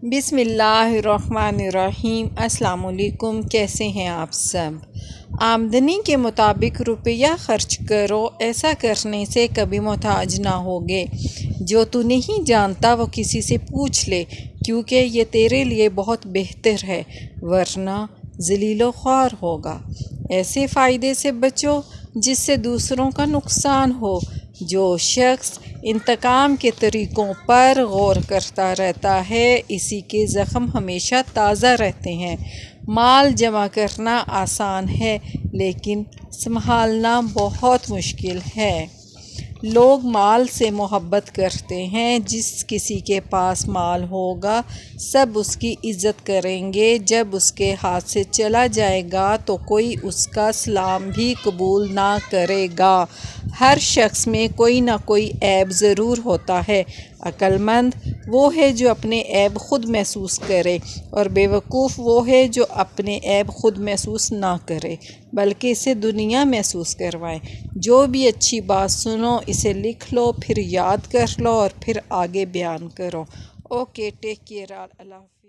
بسم اللہ الرحمن الرحیم۔ السلام علیکم، کیسے ہیں آپ سب؟ آمدنی کے مطابق روپیہ خرچ کرو، ایسا کرنے سے کبھی محتاج نہ ہوگے۔ جو تو نہیں جانتا وہ کسی سے پوچھ لے، کیونکہ یہ تیرے لیے بہت بہتر ہے، ورنہ ذلیل و خوار ہوگا۔ ایسے فائدے سے بچو جس سے دوسروں کا نقصان ہو۔ جو شخص انتقام کے طریقوں پر غور کرتا رہتا ہے، اسی کے زخم ہمیشہ تازہ رہتے ہیں۔ مال جمع کرنا آسان ہے، لیکن سنبھالنا بہت مشکل ہے۔ لوگ مال سے محبت کرتے ہیں۔ جس کسی کے پاس مال ہوگا، سب اس کی عزت کریں گے۔ جب اس کے ہاتھ سے چلا جائے گا تو کوئی اس کا سلام بھی قبول نہ کرے گا۔ ہر شخص میں کوئی نہ کوئی عیب ضرور ہوتا ہے۔ عقل مند وہ ہے جو اپنے عیب خود محسوس کرے، اور بے وقوف وہ ہے جو اپنے عیب خود محسوس نہ کرے، بلکہ اسے دنیا محسوس کروائے۔ جو بھی اچھی بات سنو اسے لکھ لو، پھر یاد کر لو اور پھر آگے بیان کرو۔ اوکے، ٹیک کیئر، اللہ حافظ۔